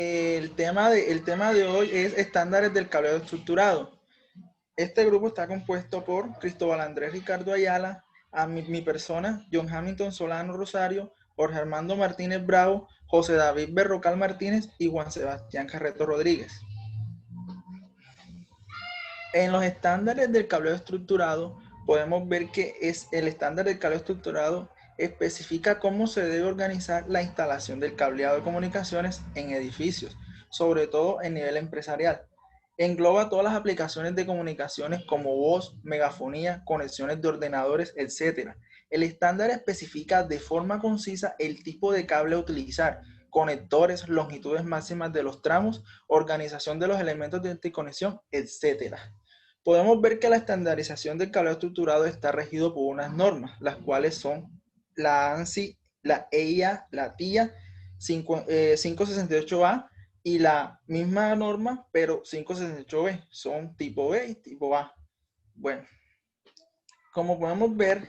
El tema de hoy es estándares del cableado estructurado. Este grupo está compuesto por Cristóbal Andrés Ricardo Ayala, a mi persona, John Hamilton Solano Rosario, Jorge Armando Martínez Bravo, José David Berrocal Martínez y Juan Sebastián Carreto Rodríguez. En los estándares del cableado estructurado, podemos ver que el estándar del cableado estructurado especifica cómo se debe organizar la instalación del cableado de comunicaciones en edificios, sobre todo en nivel empresarial. Engloba todas las aplicaciones de comunicaciones como voz, megafonía, conexiones de ordenadores, etc. El estándar especifica de forma concisa el tipo de cable a utilizar, conectores, longitudes máximas de los tramos, organización de los elementos de interconexión, etc. Podemos ver que la estandarización del cableado estructurado está regido por unas normas, las cuales son la ANSI, la EIA, la TIA 568A y la misma norma, pero 568B. Son tipo B y tipo A. Bueno, como podemos ver,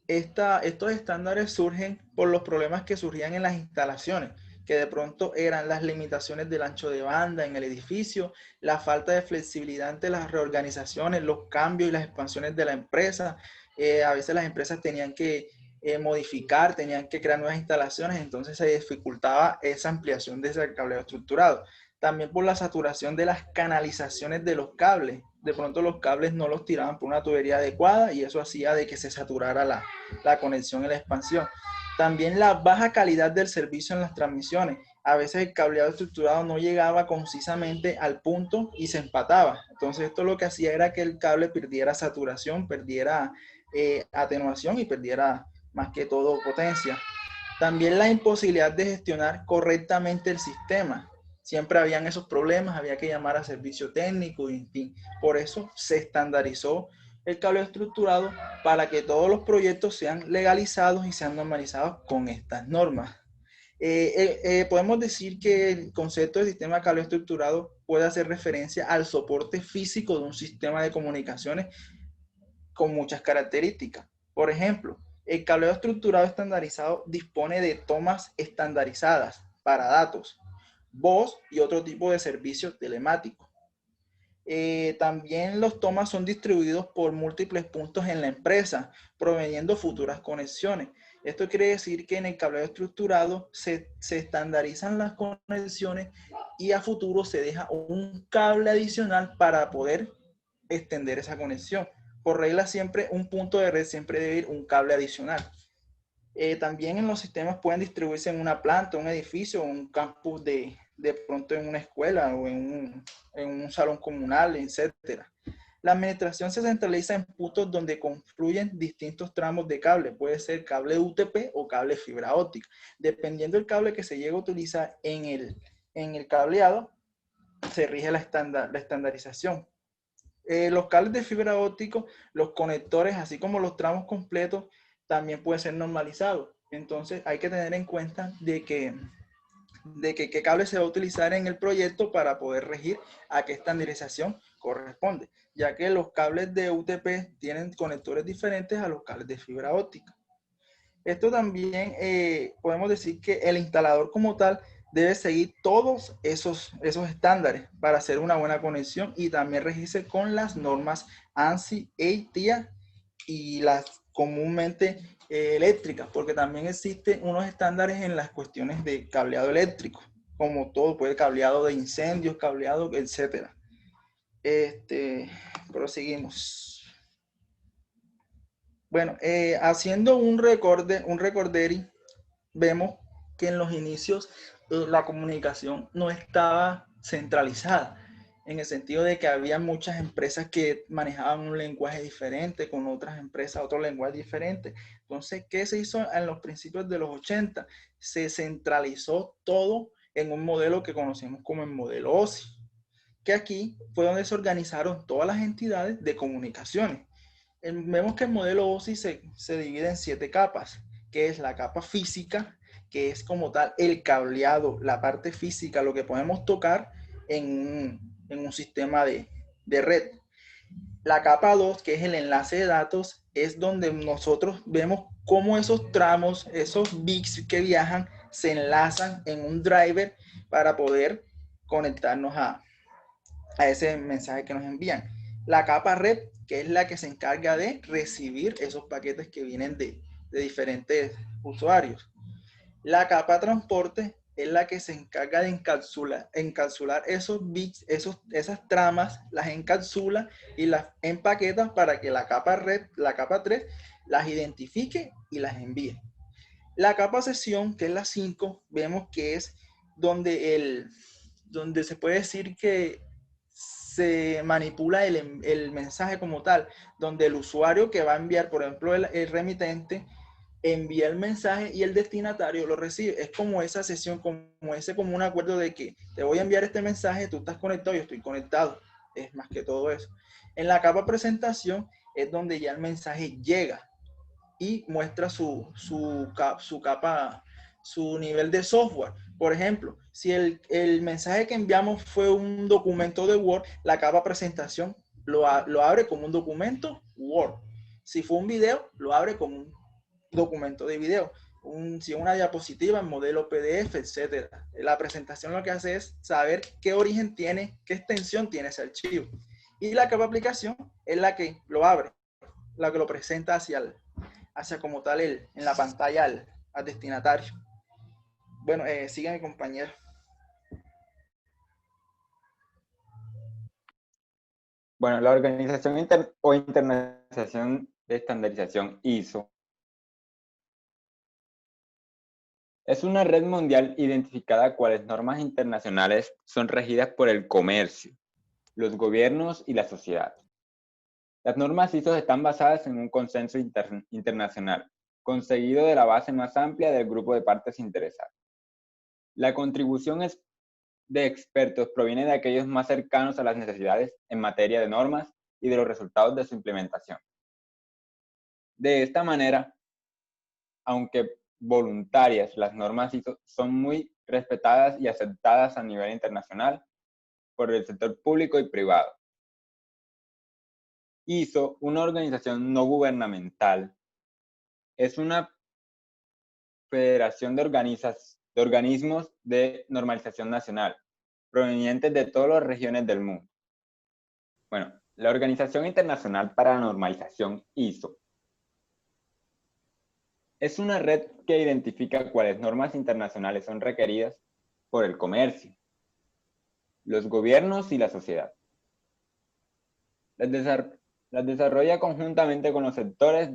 estos estándares surgen por los problemas que surgían en las instalaciones, que de pronto eran las limitaciones del ancho de banda en el edificio, la falta de flexibilidad ante las reorganizaciones, los cambios y las expansiones de la empresa. A veces las empresas tenían que modificar, tenían que crear nuevas instalaciones, entonces se dificultaba esa ampliación de ese cableado estructurado. También por la saturación de las canalizaciones de los cables. De pronto los cables no los tiraban por una tubería adecuada y eso hacía de que se saturara la conexión y la expansión. También la baja calidad del servicio en las transmisiones. A veces el cableado estructurado no llegaba concisamente al punto y se empataba. Entonces esto lo que hacía era que el cable perdiera saturación, perdiera atenuación y perdiera más que todo potencia. También la imposibilidad de gestionar correctamente el sistema. Siempre habían esos problemas, había que llamar a servicio técnico y en fin. Por eso se estandarizó el cable estructurado para que todos los proyectos sean legalizados y sean normalizados con estas normas. Podemos decir que el concepto de sistema de cable estructurado puede hacer referencia al soporte físico de un sistema de comunicaciones con muchas características. Por ejemplo, el cableado estructurado estandarizado dispone de tomas estandarizadas para datos, voz y otro tipo de servicios telemáticos. También los tomas son distribuidos por múltiples puntos en la empresa, proveyendo futuras conexiones. Esto quiere decir que en el cableado estructurado se estandarizan las conexiones y a futuro se deja un cable adicional para poder extender esa conexión. Por regla siempre, un punto de red siempre debe ir un cable adicional. También en los sistemas pueden distribuirse en una planta, un edificio, un campus de pronto en una escuela o en un salón comunal, etc. La administración se centraliza en puntos donde confluyen distintos tramos de cable. Puede ser cable UTP o cable fibra óptica. Dependiendo del cable que se llegue a utilizar en el cableado, se rige la estandarización. Los cables de fibra óptica, los conectores, así como los tramos completos, también pueden ser normalizados. Entonces hay que tener en cuenta de que qué cable se va a utilizar en el proyecto para poder regir a qué estandarización corresponde, ya que los cables de UTP tienen conectores diferentes a los cables de fibra óptica. Esto también podemos decir que el instalador como tal debe seguir todos esos estándares para hacer una buena conexión y también regirse con las normas ANSI, EITIA y las comúnmente eléctricas, porque también existen unos estándares en las cuestiones de cableado eléctrico, como todo, puede cableado de incendios, cableado, etc. Proseguimos. Bueno, haciendo un recorderi, vemos que en los inicios la comunicación no estaba centralizada, en el sentido de que había muchas empresas que manejaban un lenguaje diferente, con otras empresas otro lenguaje diferente. Entonces, ¿qué se hizo en los principios de los 80? Se centralizó todo en un modelo que conocemos como el modelo OSI, que aquí fue donde se organizaron todas las entidades de comunicaciones. Vemos que el modelo OSI se divide en 7 capas, que es la capa física, que es como tal el cableado, la parte física, lo que podemos tocar en un sistema de red. La capa 2, que es el enlace de datos, es donde nosotros vemos cómo esos tramos, esos bits que viajan, se enlazan en un driver para poder conectarnos a ese mensaje que nos envían. La capa red, que es la que se encarga de recibir esos paquetes que vienen de diferentes usuarios. La capa transporte es la que se encarga de encapsular esos bits, esas tramas, las encapsula y las empaqueta para que la capa red, la capa 3, las identifique y las envíe. La capa sesión, que es la 5, vemos que es donde se puede decir que se manipula el mensaje como tal, donde el usuario que va a enviar, por ejemplo, el remitente, envía el mensaje y el destinatario lo recibe. Es como esa sesión, como un acuerdo de que te voy a enviar este mensaje, tú estás conectado, yo estoy conectado. Es más que todo eso. En la capa presentación es donde ya el mensaje llega y muestra su capa, su nivel de software. Por ejemplo, si el mensaje que enviamos fue un documento de Word, la capa presentación lo abre como un documento Word. Si fue un video, lo abre como un documento de video. Si una diapositiva en modelo PDF, etcétera. La presentación lo que hace es saber qué origen tiene, qué extensión tiene ese archivo. Y la capa aplicación es la que lo abre, la que lo presenta hacia como tal en la pantalla al destinatario. Bueno, sigue mi compañero. Bueno, la Organización Internacionalización de Estandarización ISO es una red mundial identificada cuales normas internacionales son regidas por el comercio, los gobiernos y la sociedad. Las normas ISO están basadas en un consenso internacional, conseguido de la base más amplia del grupo de partes interesadas. La contribución de expertos proviene de aquellos más cercanos a las necesidades en materia de normas y de los resultados de su implementación. De esta manera, aunque voluntarias, las normas ISO son muy respetadas y aceptadas a nivel internacional por el sector público y privado. ISO, una organización no gubernamental, es una federación de organismos de normalización nacional, provenientes de todas las regiones del mundo. Bueno, la Organización Internacional para la Normalización, ISO, es una red que identifica cuáles normas internacionales son requeridas por el comercio, los gobiernos y la sociedad. Las desarrolla conjuntamente con los sectores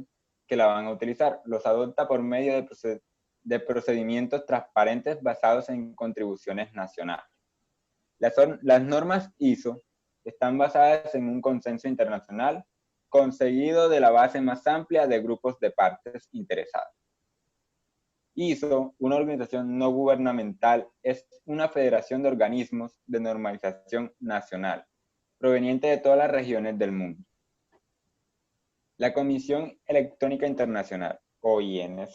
que la van a utilizar, los adopta por medio de procedimientos transparentes basados en contribuciones nacionales. Las normas ISO están basadas en un consenso internacional conseguido de la base más amplia de grupos de partes interesadas. ISO, una organización no gubernamental, es una federación de organismos de normalización nacional, proveniente de todas las regiones del mundo. La Comisión Electrónica Internacional, OIS,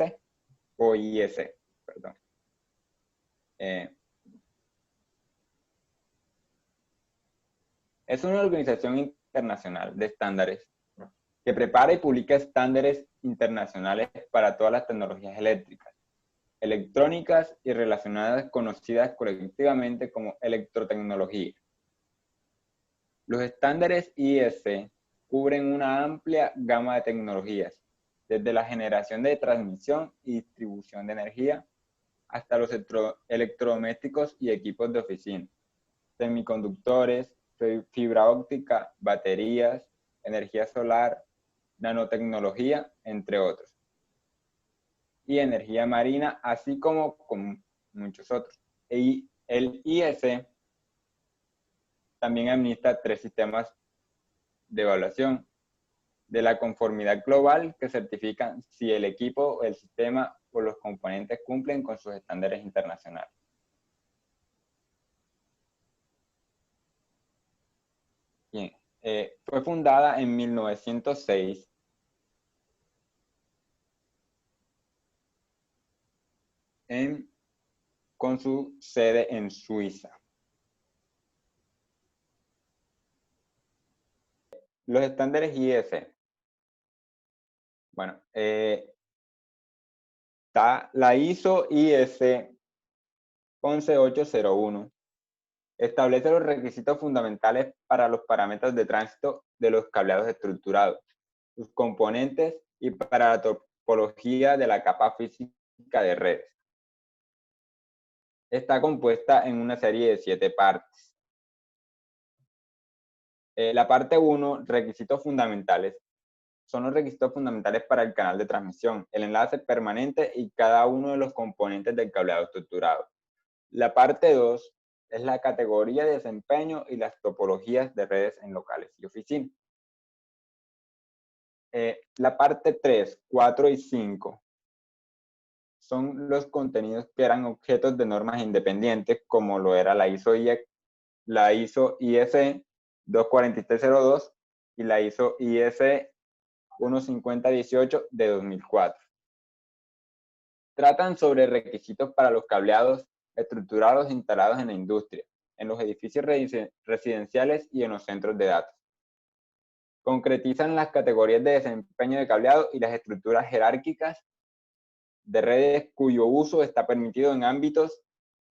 perdón. Es una organización internacional de estándares que prepara y publica estándares internacionales para todas las tecnologías eléctricas, electrónicas y relacionadas, conocidas colectivamente como electrotecnología. Los estándares IEC cubren una amplia gama de tecnologías, desde la generación de transmisión y distribución de energía hasta los electrodomésticos y equipos de oficina, semiconductores, fibra óptica, baterías, energía solar, nanotecnología, entre otros, y energía marina, así como con muchos otros. Y el IEC también administra 3 sistemas de evaluación de la conformidad global que certifican si el equipo, el sistema o los componentes cumplen con sus estándares internacionales. Bien, fue fundada en 1906 con su sede en Suiza. Los estándares IEC. Bueno, está la ISO IEC 11801. Establece los requisitos fundamentales para los parámetros de tránsito de los cableados estructurados, sus componentes y para la topología de la capa física de redes. Está compuesta en una serie de 7 partes. La parte 1, requisitos fundamentales. Son los requisitos fundamentales para el canal de transmisión, el enlace permanente y cada uno de los componentes del cableado estructurado. La parte 2 es la categoría de desempeño y las topologías de redes en locales y oficinas. La parte 3, 4 y 5 son los contenidos que eran objetos de normas independientes, como lo era la ISO IEC, la ISO IS 24302 y la ISO IS 15018 de 2004. Tratan sobre requisitos para los cableados estructurados instalados en la industria, en los edificios residenciales y en los centros de datos. Concretizan las categorías de desempeño de cableado y las estructuras jerárquicas de redes cuyo uso está permitido en ámbitos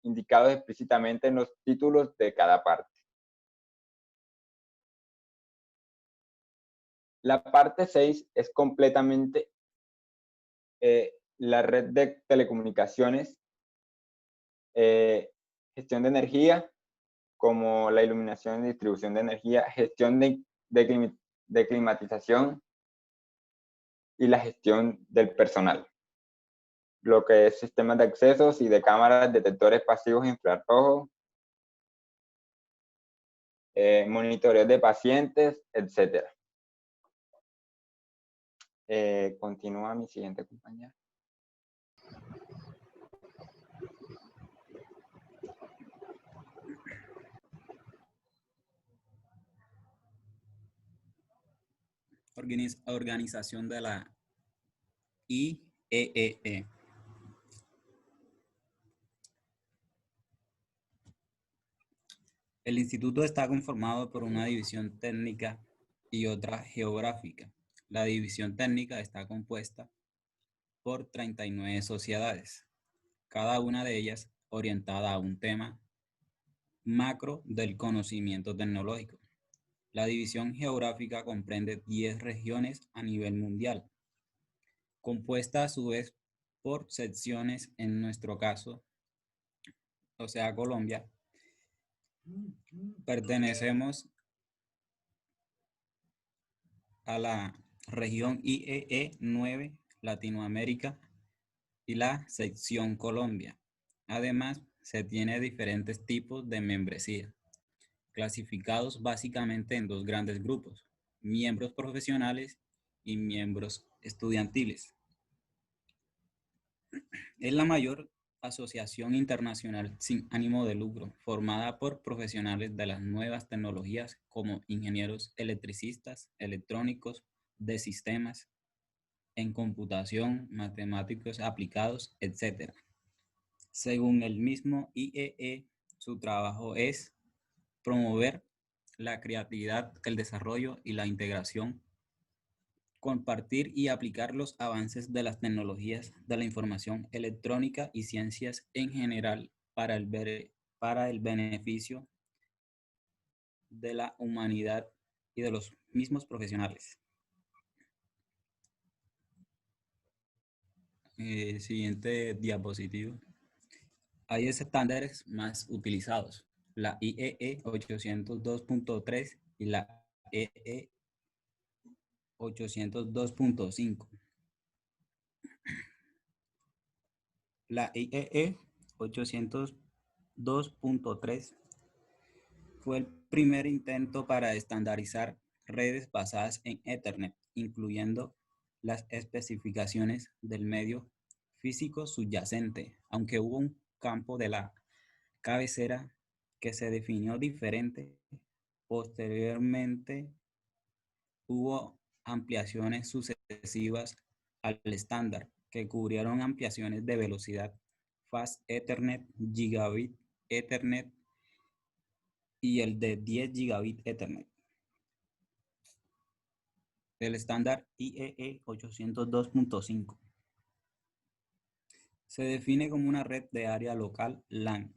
indicados explícitamente en los títulos de cada parte. La parte 6 es completamente la red de telecomunicaciones, gestión de energía, como la iluminación y distribución de energía, gestión de climatización y la gestión del personal. Lo que es sistemas de accesos y de cámaras, detectores pasivos infrarrojos, monitoreo de pacientes, etc. Continúa mi siguiente compañera. Organización de la IEEE. El instituto está conformado por una división técnica y otra geográfica. La división técnica está compuesta por 39 sociedades, cada una de ellas orientada a un tema macro del conocimiento tecnológico. La división geográfica comprende 10 regiones a nivel mundial, compuesta a su vez por secciones, en nuestro caso, o sea, Colombia. Pertenecemos a la región IEE 9, Latinoamérica, y la sección Colombia. Además, se tiene diferentes tipos de membresía, clasificados básicamente en 2 grandes grupos: miembros profesionales y miembros estudiantiles. Es la mayor asociación internacional sin ánimo de lucro, formada por profesionales de las nuevas tecnologías como ingenieros electricistas, electrónicos, de sistemas, en computación, matemáticos aplicados, etc. Según el mismo IEE, su trabajo es promover la creatividad, el desarrollo y la integración, compartir y aplicar los avances de las tecnologías de la información electrónica y ciencias en general para el beneficio de la humanidad y de los mismos profesionales. Siguiente diapositiva. Hay estándares más utilizados: la IEE 802.3 y la EE 802.5. La IEE 802.3 fue el primer intento para estandarizar redes basadas en Ethernet, incluyendo las especificaciones del medio físico subyacente, aunque hubo un campo de la cabecera que se definió diferente. Posteriormente, hubo ampliaciones sucesivas al estándar que cubrieron ampliaciones de velocidad, Fast Ethernet, Gigabit Ethernet y el de 10 Gigabit Ethernet. El estándar IEE 802.5 se define como una red de área local LAN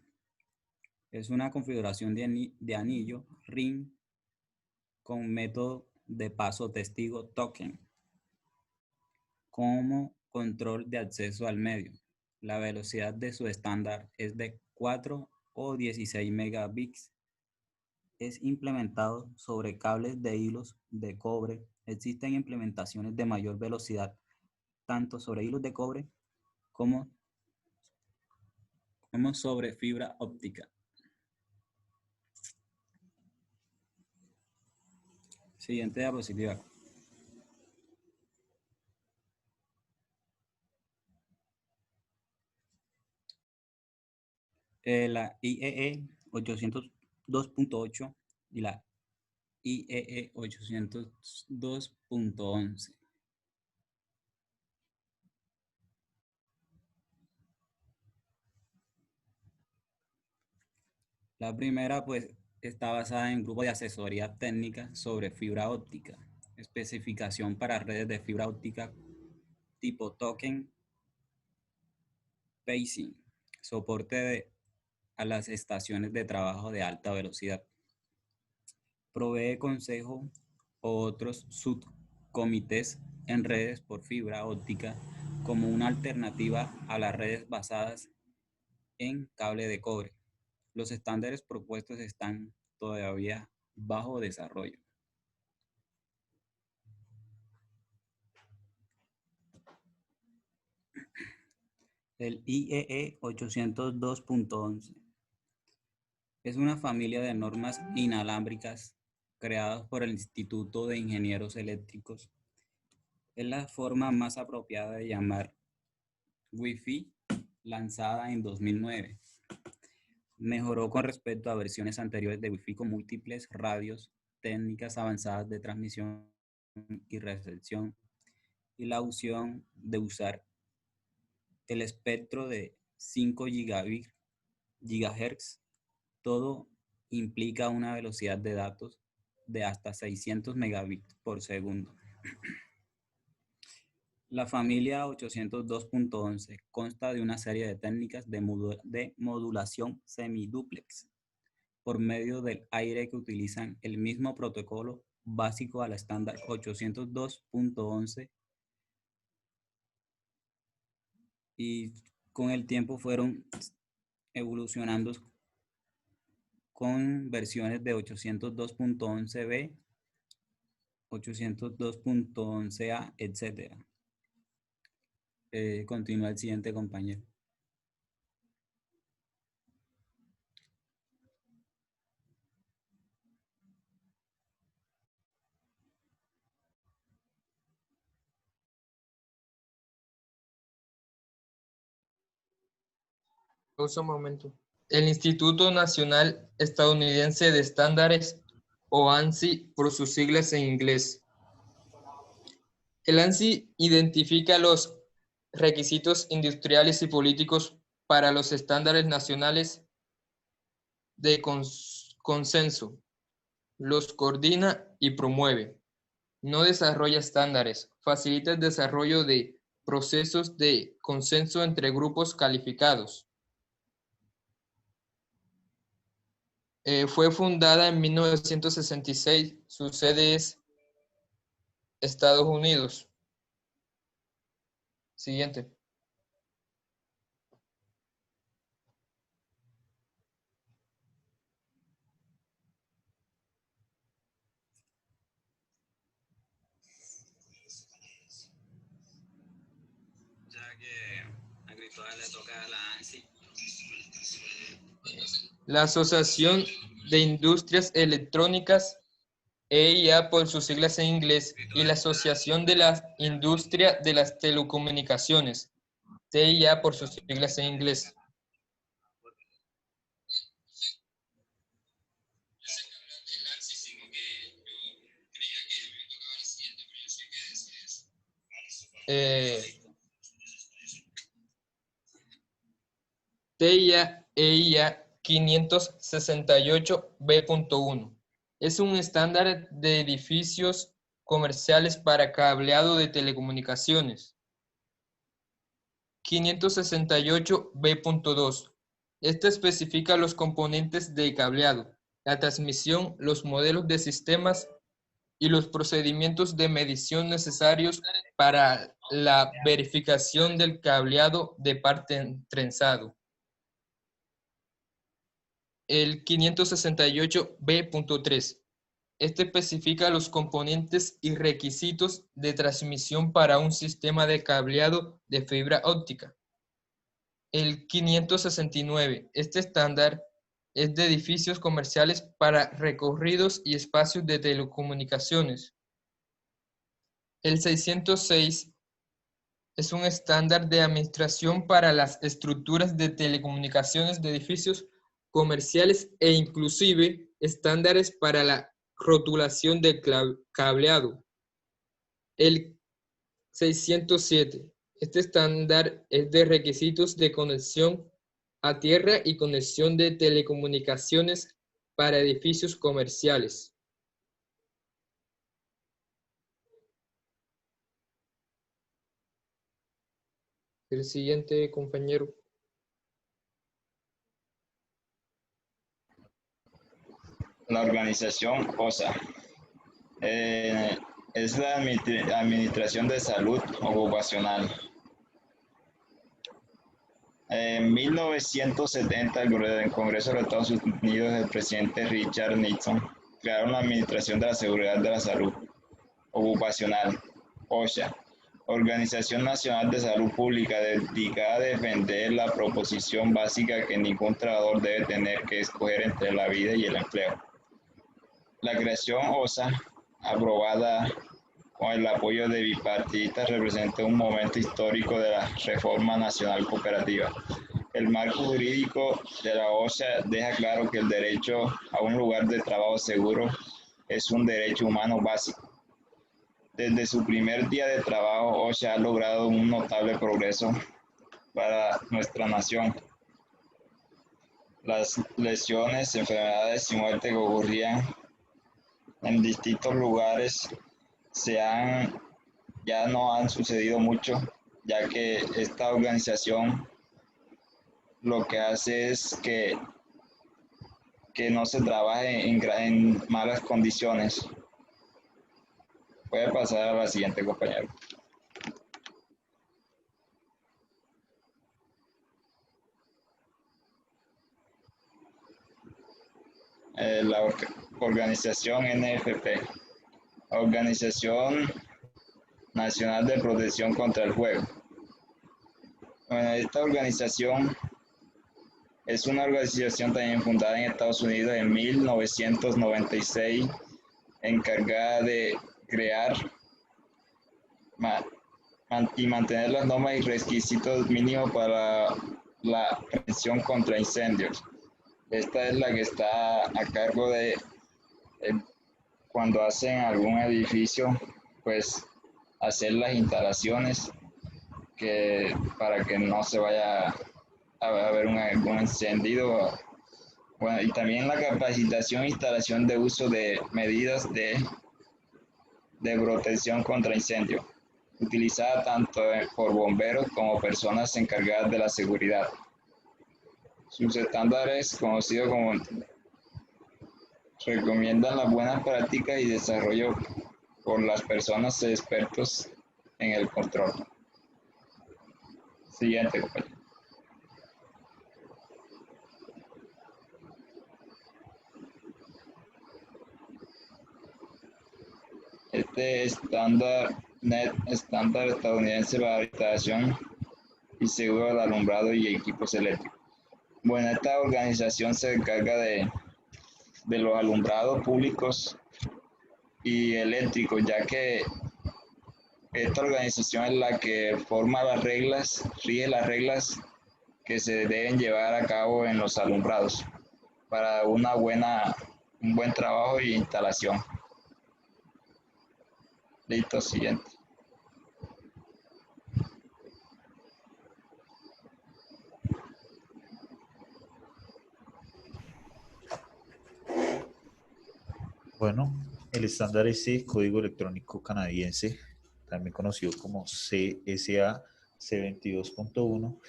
Es una configuración de anillo ring con método de paso testigo token como control de acceso al medio. La velocidad de su estándar es de 4 o 16 megabits. Es implementado sobre cables de hilos de cobre. Existen implementaciones de mayor velocidad tanto sobre hilos de cobre como sobre fibra óptica. Siguiente diapositiva. La IEE 802.8 y la IEE 802.11. La primera, pues, está basada en grupo de asesoría técnica sobre fibra óptica, especificación para redes de fibra óptica tipo token, pacing, soporte a las estaciones de trabajo de alta velocidad. Provee consejo o otros subcomités en redes por fibra óptica como una alternativa a las redes basadas en cable de cobre. Los estándares propuestos están todavía bajo desarrollo. El IEE 802.11 es una familia de normas inalámbricas creadas por el Instituto de Ingenieros Eléctricos. Es la forma más apropiada de llamar Wi-Fi, lanzada en 2009. Mejoró con respecto a versiones anteriores de Wi-Fi con múltiples radios, técnicas avanzadas de transmisión y recepción, y la opción de usar el espectro de 5 GHz. Todo implica una velocidad de datos de hasta 600 megabits por segundo. La familia 802.11 consta de una serie de técnicas de modulación semidúplex por medio del aire que utilizan el mismo protocolo básico al estándar 802.11 y con el tiempo fueron evolucionando con versiones de 802.11b, 802.11a, etc. Continúa el siguiente compañero. Un momento. El Instituto Nacional Estadounidense de Estándares, o ANSI por sus siglas en inglés. El ANSI identifica los requisitos industriales y políticos para los estándares nacionales de consenso, los coordina y promueve. No desarrolla estándares, facilita el desarrollo de procesos de consenso entre grupos calificados. Fue fundada en 1966, su sede es Estados Unidos. Siguiente. Ya que a Cristóbal le toca a la ANSI. La Asociación de Industrias Electrónicas, EIA por sus siglas en inglés, y la Asociación de la Industria de las Telecomunicaciones, TIA por sus siglas en inglés. TIA EIA 568B.1 es un estándar de edificios comerciales para cableado de telecomunicaciones. 568B.2 Este especifica los componentes de cableado, la transmisión, los modelos de sistemas y los procedimientos de medición necesarios para la verificación del cableado de parte trenzado. El 568B.3. Este especifica los componentes y requisitos de transmisión para un sistema de cableado de fibra óptica. El 569. Este estándar es de edificios comerciales para recorridos y espacios de telecomunicaciones. El 606 es un estándar de administración para las estructuras de telecomunicaciones de edificios comerciales e inclusive estándares para la rotulación de cableado. El 607. Este estándar es de requisitos de conexión a tierra y conexión de telecomunicaciones para edificios comerciales. El siguiente, compañero. La organización OSA es la Administración de Salud Ocupacional. En 1970, el Congreso de los Estados Unidos, el presidente Richard Nixon, crearon la Administración de la Seguridad de la Salud Ocupacional, OSHA, Organización Nacional de Salud Pública, dedicada a defender la proposición básica que ningún trabajador debe tener que escoger entre la vida y el empleo. La creación OSA, aprobada con el apoyo de bipartidistas, representa un momento histórico de la reforma nacional cooperativa. El marco jurídico de la OSA deja claro que el derecho a un lugar de trabajo seguro es un derecho humano básico. Desde su primer día de trabajo, OSHA ha logrado un notable progreso para nuestra nación. Las lesiones, enfermedades y muertes que ocurrían en distintos lugares ya no han sucedido mucho, ya que esta organización lo que hace es que no se trabaje en malas condiciones. Puede pasar a la siguiente, compañero. La organización NFP, Organización Nacional de Protección contra el Juego. Bueno, esta organización es una organización también fundada en Estados Unidos en 1996, encargada de crear y mantener las normas y requisitos mínimos para la prevención contra incendios. Esta es la que está a cargo de cuando hacen algún edificio, pues hacer las instalaciones para que no se vaya a haber algún incendio. Bueno, y también la capacitación e instalación de uso de medidas de protección contra incendio, utilizada tanto por bomberos como personas encargadas de la seguridad. Sus estándares, conocidos como, recomiendan las buenas prácticas y desarrollo por las personas expertos en el control. Siguiente, compañero. Este estándar estadounidense para la instalación y seguro del alumbrado y equipos eléctricos. Bueno, esta organización se encarga de los alumbrados públicos y eléctricos, ya que esta organización es la que forma las reglas, rige las reglas que se deben llevar a cabo en los alumbrados para un buen trabajo y instalación. Listo, siguiente. Bueno, el estándar es Código Electrónico Canadiense, también conocido como CSA C22.1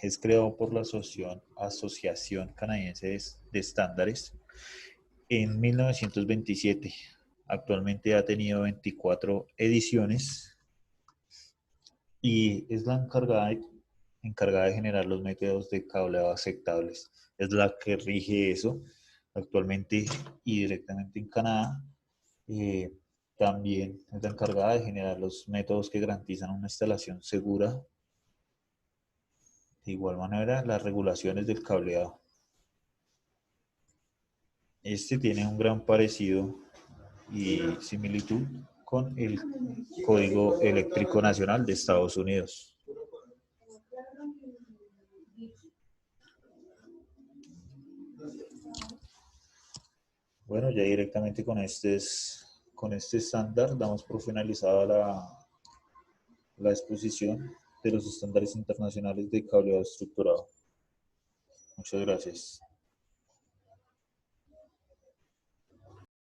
es creado por la Asociación Canadiense de Estándares en 1927. Actualmente ha tenido 24 ediciones y es la encargada de generar los métodos de cableado aceptables. Es la que rige eso actualmente y directamente en Canadá. También es la encargada de generar los métodos que garantizan una instalación segura. De igual manera, las regulaciones del cableado. Este tiene un gran parecido y similitud con el Código Eléctrico Nacional de Estados Unidos. Bueno, ya directamente con este estándar damos por finalizada la exposición de los estándares internacionales de cableado estructurado. Muchas gracias.